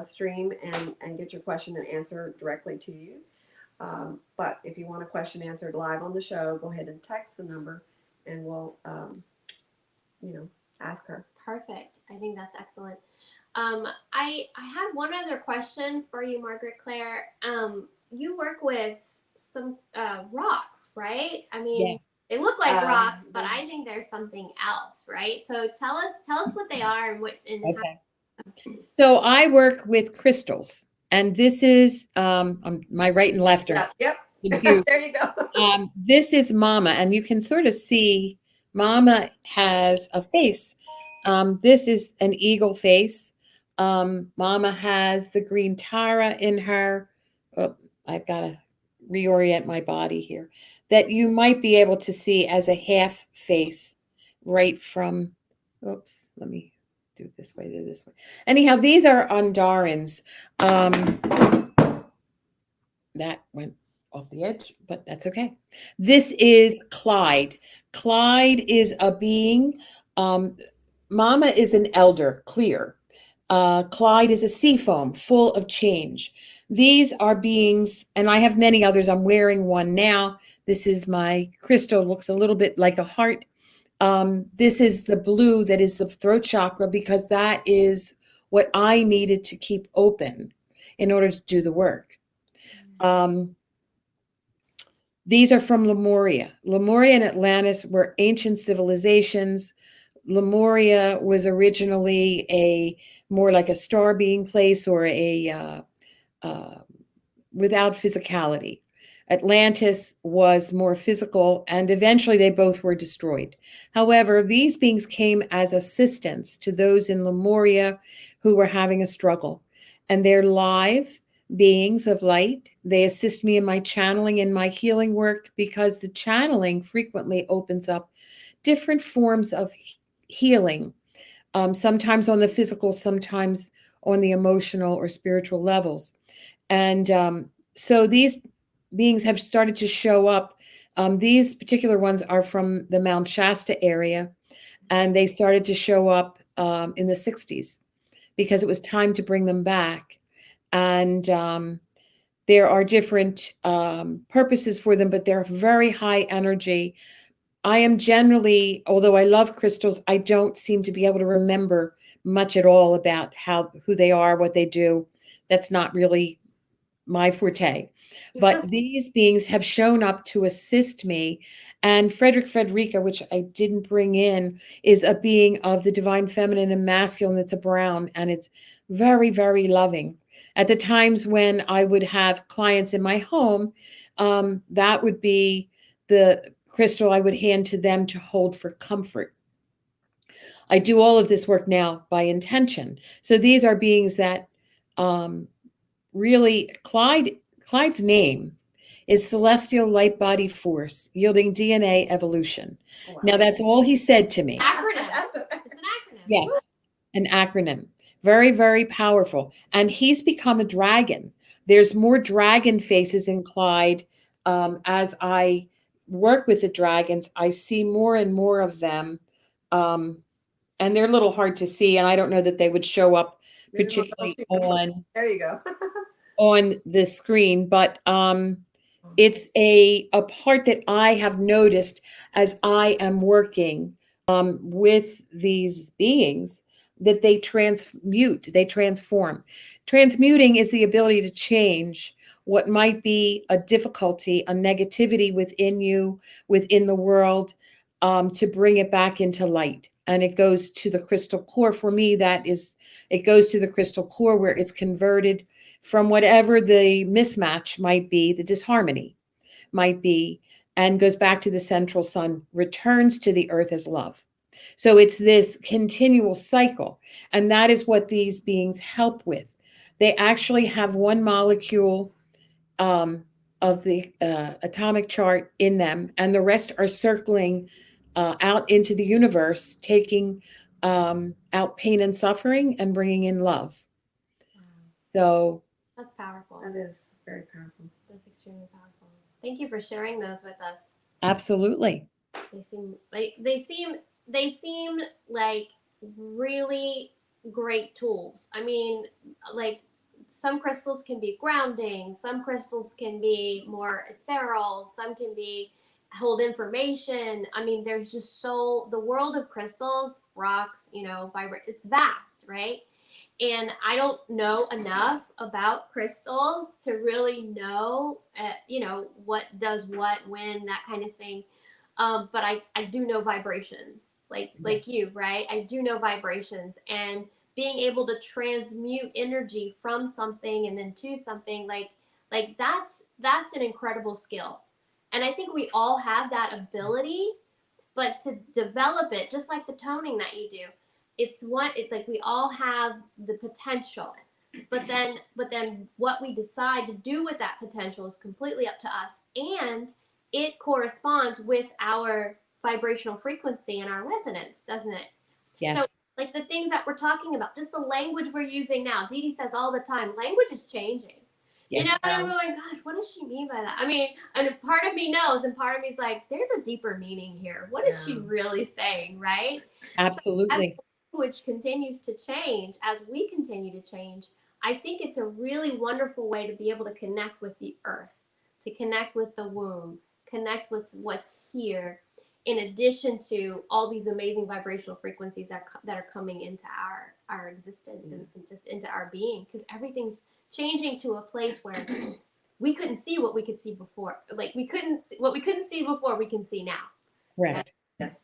stream and get your question and answer directly to you. But if you want a question answered live on the show, go ahead and text the number, and we'll, ask her. Perfect. I think that's excellent. I had one other question for you, Margaret Claire. You work with some rocks, right? I mean, Yes. they look like rocks, but I think there's something else, right? So tell us what they are and what. And Okay. So I work with crystals, and this is my right and left are Yep. confused. There you go. This is Mama, and you can sort of see Mama has a face. This is an eagle face. Mama has the green Tara in her. Oh, I've got to reorient my body here. That you might be able to see as a half face right from, oops, let me do it this way, this way. Anyhow, these are Andarans. That went off the edge, but that's okay. This is Clyde. Clyde is a being. Mama is an elder, clear. Clyde is a sea foam, full of change. These are beings, and I have many others. I'm wearing one now. This is my crystal, looks a little bit like a heart. This is the blue that is the throat chakra, because that is what I needed to keep open in order to do the work. These are from Lemuria. Lemuria and Atlantis were ancient civilizations. Lemuria was originally a more like a star being place, or a without physicality. Atlantis was more physical, and eventually they both were destroyed. However, these beings came as assistance to those in Lemuria who were having a struggle, and they're live beings of light. They assist me in my channeling and my healing work, because the channeling frequently opens up different forms of healing, sometimes on the physical, sometimes on the emotional or spiritual levels. And so these beings have started to show up. These particular ones are from the Mount Shasta area, and they started to show up in the 60s because it was time to bring them back. And there are different purposes for them, but they're very high energy. I am generally, although I love crystals, I don't seem to be able to remember much at all about who they are, what they do. That's not really my forte. But these beings have shown up to assist me. And Frederica, which I didn't bring in, is a being of the divine feminine and masculine. It's a brown, and it's very, very loving. At the times when I would have clients in my home, that would be the crystal I would hand to them to hold for comfort. I do all of this work now by intention. So these are beings that really, Clyde's name is Celestial Light Body Force, yielding DNA evolution. Wow. Now, that's all he said to me. Acronym. It's an acronym. Yes, an acronym. Very, very powerful. And he's become a dragon. There's more dragon faces in Clyde. As I work with the dragons, I see more and more of them. And they're a little hard to see. And I don't know that they would show up particularly on, there you go. on the screen. But it's a part that I have noticed as I am working with these beings, that they transmute, they transform. Transmuting is the ability to change what might be a difficulty, a negativity within you, within the world, to bring it back into light. And it goes to the crystal core. For me, it goes to the crystal core where it's converted from whatever the mismatch might be, the disharmony might be, and goes back to the central sun, returns to the earth as love. So it's this continual cycle. And that is what these beings help with. They actually have one molecule um, of the atomic chart in them, and the rest are circling out into the universe, taking out pain and suffering and bringing in love. Wow. So That's powerful. That is very powerful. That's extremely powerful. Thank you for sharing those with us. absolutely. They seem like really great tools. I mean, like some crystals can be grounding, some crystals can be more ethereal, some can be hold information. I mean, there's just the world of crystals, rocks, it's vast, right? And I don't know enough about crystals to really know, what does what, when, that kind of thing. But I do know vibrations, like you, right? I do know vibrations, and being able to transmute energy from something and then to something, like that's an incredible skill. And I think we all have that ability, but to develop it, just like the toning that you do, it's like we all have the potential, but then what we decide to do with that potential is completely up to us, and it corresponds with our vibrational frequency and our resonance, doesn't it? So, Yes. like the things that we're talking about, just the language we're using now. Dede says all the time, language is changing. Yes. And I'm going, gosh, what does she mean by that? I mean, and part of me knows, and part of me's like, there's a deeper meaning here. What is she really saying, right? Absolutely. As language continues to change, as we continue to change, I think it's a really wonderful way to be able to connect with the earth, to connect with the womb, connect with what's here, in addition to all these amazing vibrational frequencies that are coming into our existence and just into our being, because everything's changing to a place where we couldn't see what we could see before. Like what we couldn't see before, we can see now. Correct. Yes.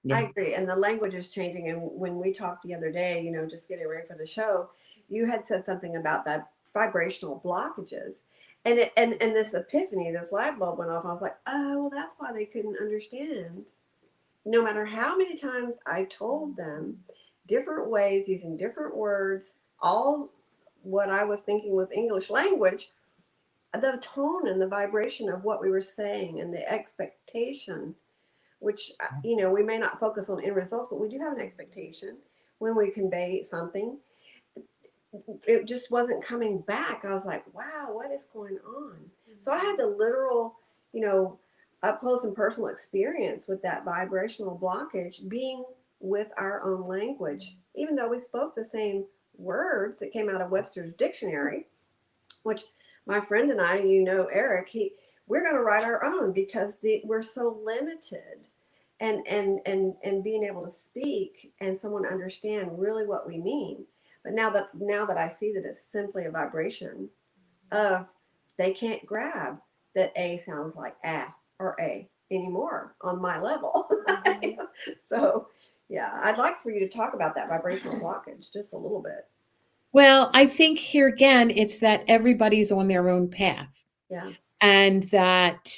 Yeah. I agree. And the language is changing. And when we talked the other day, just getting ready for the show, you had said something about that vibrational blockages. And this epiphany, this light bulb went off. I was like, oh, well, that's why they couldn't understand. No matter how many times I told them different ways, using different words, all what I was thinking was English language, the tone and the vibration of what we were saying and the expectation, which we may not focus on end results, but we do have an expectation when we convey something. It just wasn't coming back. I was like, wow, what is going on? So I had the literal, up close and personal experience with that vibrational blockage, being with our own language, even though we spoke the same words that came out of Webster's dictionary, which my friend and I, Eric, we're going to write our own because we're so limited. And being able to speak and someone understand really what we mean. But now that I see that it's simply a vibration of, they can't grab that A sounds like ah or a anymore on my level. So yeah, I'd like for you to talk about that vibrational blockage just a little bit. Well, I think here again, it's that everybody's on their own path. Yeah. And that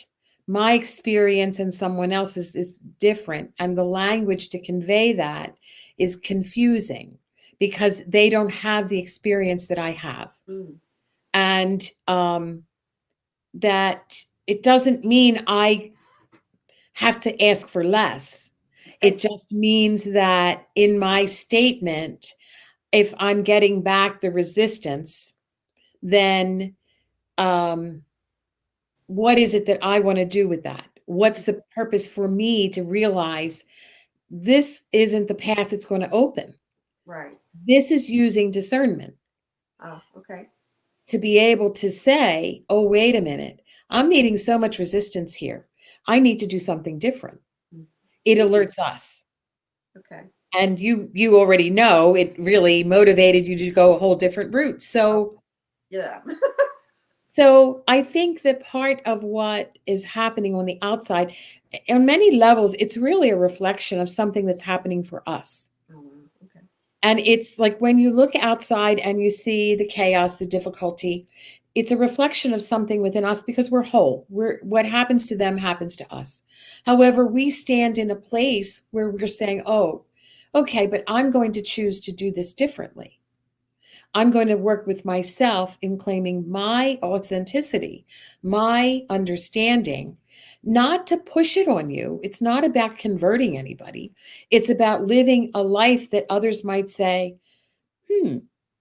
my experience and someone else's is different. And the language to convey that is confusing because they don't have the experience that I have. Mm. And that it doesn't mean I have to ask for less. It just means that in my statement, if I'm getting back the resistance, then what is it that I want to do with that? What's the purpose for me to realize this isn't the path that's going to open? Right. This is using discernment Oh, okay. to be able to say, oh, wait a minute, I'm meeting so much resistance here. I need to do something different. It alerts us. Okay. And you already know it really motivated you to go a whole different route. So yeah. So I think that part of what is happening on the outside, on many levels, it's really a reflection of something that's happening for us. Oh, wow. Okay. And it's like when you look outside and you see the chaos, the difficulty, it's a reflection of something within us because we're whole. We're what happens to them happens to us. However, we stand in a place where we're saying, "Oh, okay, but I'm going to choose to do this differently. I'm going to work with myself in claiming my authenticity, my understanding, not to push it on you. It's not about converting anybody. It's about living a life that others might say, hmm,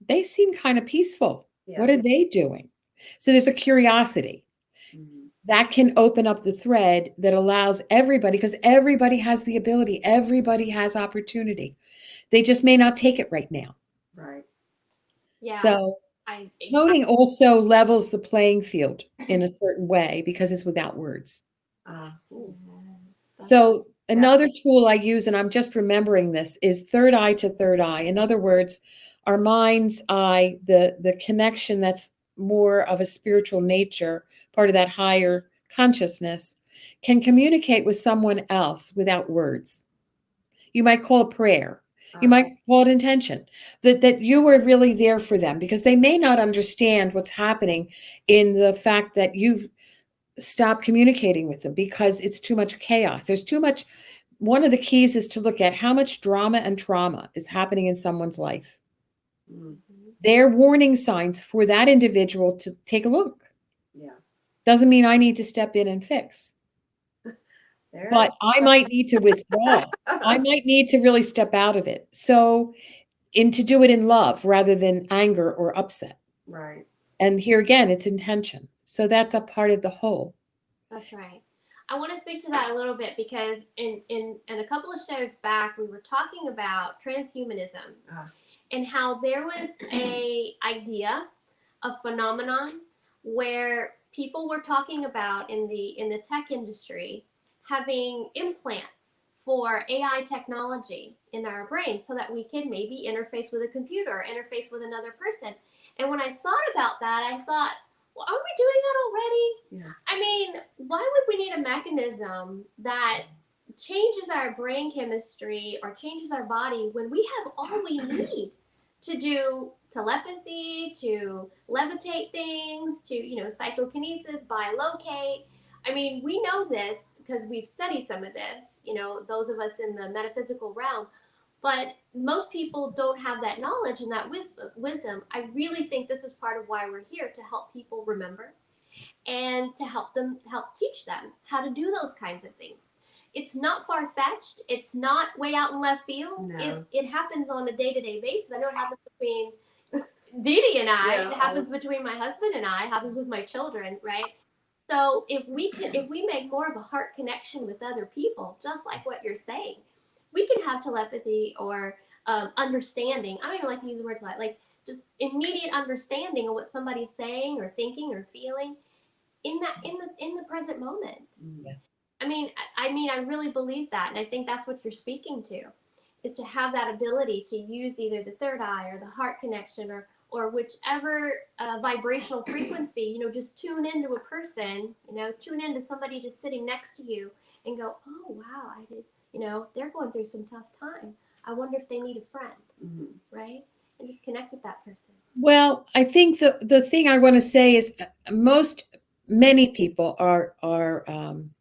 they seem kind of peaceful. Yeah. What are they doing? So there's a curiosity Mhm. that can open up the thread that allows everybody, because everybody has the ability, everybody has opportunity. They just may not take it right now. Right. Yeah. So I coding also levels the playing field in a certain way because it's without words. Ooh, Yes, So yeah. another tool I use, and I'm just remembering this, is third eye to third eye. In other words, our mind's eye, the connection that's more of a spiritual nature, part of that higher consciousness, can communicate with someone else without words. You might call it prayer. You Uh, might call it intention, that you are really there for them because they may not understand what's happening in the fact that you've stopped communicating with them because it's too much chaos. There's too much. One of the keys is to look at how much drama and trauma is happening in someone's life. mm, They're warning signs for that individual to take a look. yeah. Doesn't mean I need to step in and fix, There. but I might need to withdraw. I might need to really step out of it. So, and to do it in love rather than anger or upset. Right. And here again, it's intention. So that's a part of the whole. that's right. I want to speak to that a little bit because in a couple of shows back we were talking about transhumanism Ah. and how there was a idea, a phenomenon where people were talking about in the tech industry having implants for AI technology in our brain so that we could maybe interface with a computer or interface with another person. And when I thought about that, I thought, well, aren't we doing that already? Yeah. I mean, why would we need a mechanism that changes our brain chemistry or changes our body when we have all we need to do telepathy, to levitate things, to, psychokinesis, bilocate. I mean, we know this because we've studied some of this, those of us in the metaphysical realm. But most people don't have that knowledge and that wisdom. I really think this is part of why we're here to help people remember and to help teach them how to do those kinds of things. It's not far fetched. It's not way out in left field. No. It happens on a day-to-day basis. I know it happens between Dede and I. Yeah, It happens between my husband and I. It happens with my children, right? So if we make more of a heart connection with other people, just like what you're saying, we can have telepathy or understanding. I don't even like to use the word like just immediate understanding of what somebody's saying or thinking or feeling in the present moment. Mm. I really believe that, and I think that's what you're speaking to, is to have that ability to use either the third eye or the heart connection or whichever vibrational frequency. Just tune into a person. Tune into somebody just sitting next to you and go, oh wow, I did. They're going through some tough time. I wonder if they need a friend, Mm. right? And just connect with that person. Well, I think the thing I want to say is many people are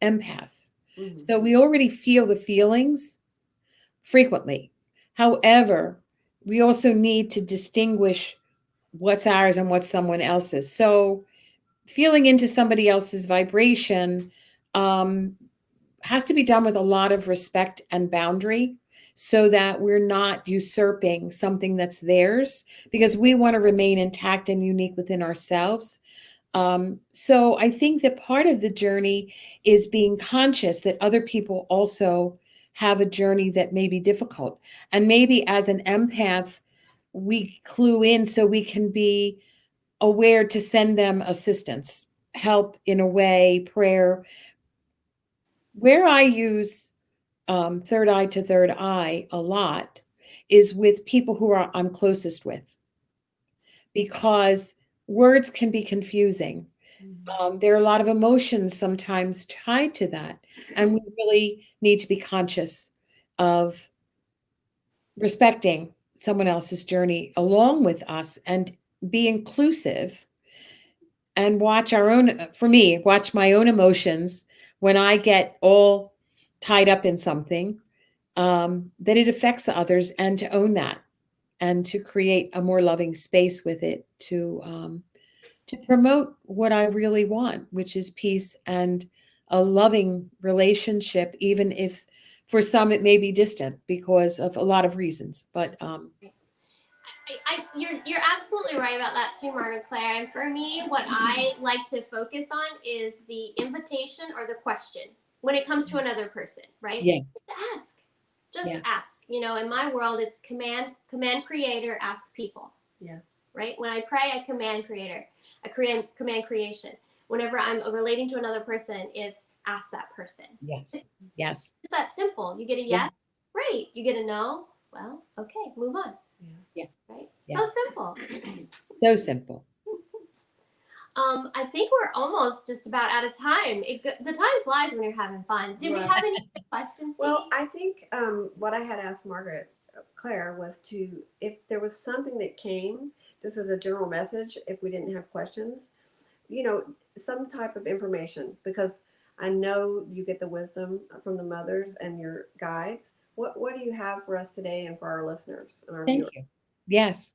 empaths, Mm. so we already feel the feelings frequently. However, we also need to distinguish what's ours and what's someone else's. So feeling into somebody else's vibration um, has to be done with a lot of respect and boundary so that we're not usurping something that's theirs because we want to remain intact and unique within ourselves. So I think that part of the journey is being conscious that other people also have a journey that may be difficult. And maybe as an empath, we clue in so we can be aware to send them assistance, help in a way, prayer. Where I use third eye to third eye a lot is with people who I'm closest with because words can be confusing. There are a lot of emotions sometimes tied to that, and we really need to be conscious of respecting someone else's journey along with us and be inclusive and watch our own, for me, watch my own emotions when I get all tied up in something, that it affects others, and to own that and to create a more loving space with it, to promote what I really want, which is peace and a loving relationship, even if for some it may be distant because of a lot of reasons. But You're absolutely right about that too, Margaret Claire. And for me, what I like to focus on is the invitation or the question when it comes to another person, right? yeah, Just ask. Just yeah, ask. You know, in my world, it's command creator, ask people. Yeah. Right? When I pray, I command creator. I command creation. Whenever I'm relating to another person, it's ask that person. yes, yes, It's that simple. You get a yes, yes, great. You get a no, well, okay, move on. yeah, Right? yeah. So simple. So simple. I think we're almost just about out of time. The time flies when you're having fun. Did we Right. have any questions? Well, Stevie? I think what I had asked Margaret Claire was if there was something that came, just as a general message, if we didn't have questions, some type of information, because I know you get the wisdom from the mothers and your guides. What do you have for us today and for our listeners and our Thank viewers? you. Yes.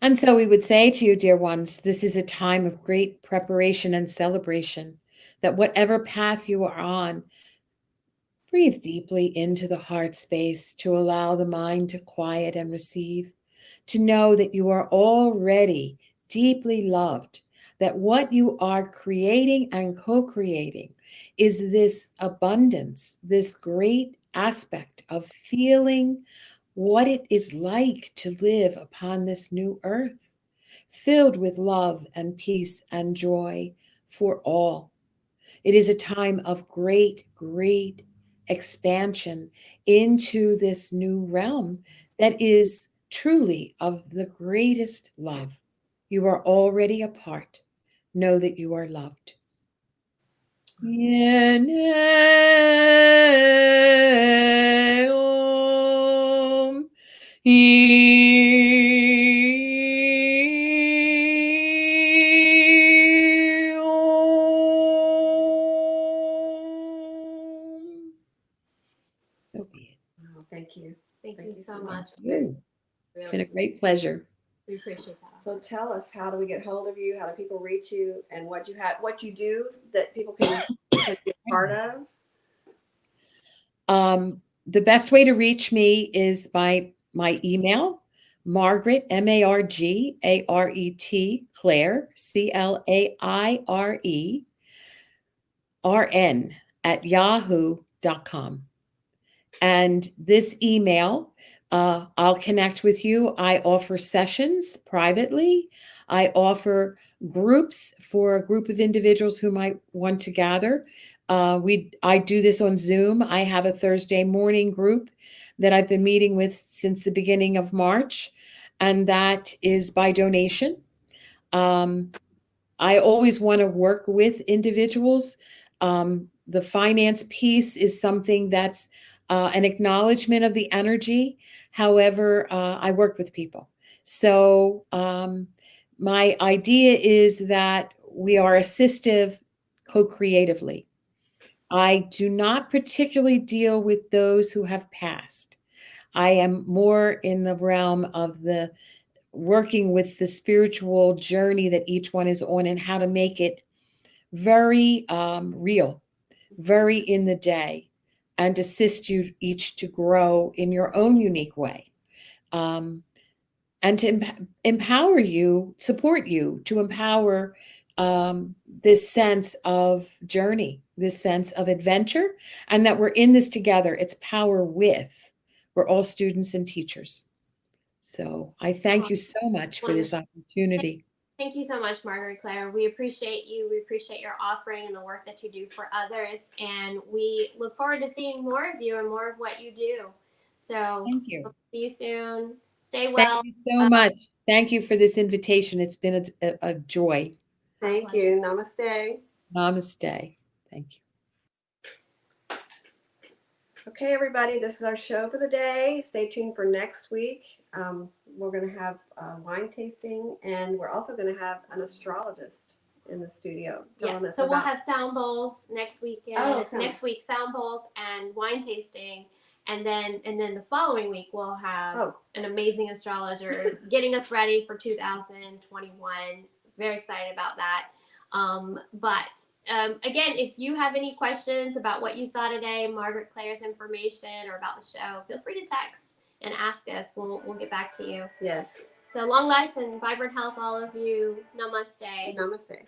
And so we would say to you, dear ones, this is a time of great preparation and celebration, that whatever path you are on, breathe deeply into the heart space to allow the mind to quiet and receive, to know that you are already deeply loved, that what you are creating and co creating is this abundance, this great aspect of feeling what it is like to live upon this new earth, filled with love and peace and joy for all. It is a time of great, great expansion into this new realm that is truly of the greatest love. You are already a part. Know that you are loved. So be it. Oh, thank you. Thank Thank you you so so much. much. You. It's been Really, a great pleasure. we appreciate that. So tell us, how do we get hold of you? How do people reach you? And what you do that people can be a part of? The best way to reach me is by my email, Margaret, Margaret, Claire, CLAIRERN at yahoo.com. And this email, I'll connect with you. I offer sessions privately. I offer groups for a group of individuals who might want to gather. I do this on Zoom. I have a Thursday morning group that I've been meeting with since the beginning of March, and that is by donation. Um, I always want to work with individuals. The finance piece is something that's an acknowledgement of the energy. However, I work with people. So my idea is that we are assistive co creatively. I do not particularly deal with those who have passed. I am more in the realm of the working with the spiritual journey that each one is on and how to make it very real, very in the day, and assist you each to grow in your own unique way. Um, and to empower you, support you to empower this sense of journey, this sense of adventure, and that we're in this together. It's power with. We're all students and teachers. So I thank you so much for this Wonderful. opportunity. Thank you so much, Margaret Claire. We appreciate you. We appreciate your offering and the work that you do for others. And we look forward to seeing more of you and more of what you do. So, Thank you. hope to see you soon. Stay Thank well. you so much. Thank you for this invitation. It's been a joy. Thank you. Namaste. Namaste. Thank you. Okay, everybody, this is our show for the day. Stay tuned for next week. We're going to have wine tasting, and we're also going to have an astrologist in the studio telling us so about. we'll have sound bowls next weekend. sound. Next week, sound bowls and wine tasting, and then the following week we'll have an amazing astrologer getting us ready for 2021. Very excited about that. Again, if you have any questions about what you saw today, Margaret Claire's information, or about the show, feel free to text and ask us. We'll get back to you. Yes. So long life and vibrant health, all of you. Namaste. Namaste.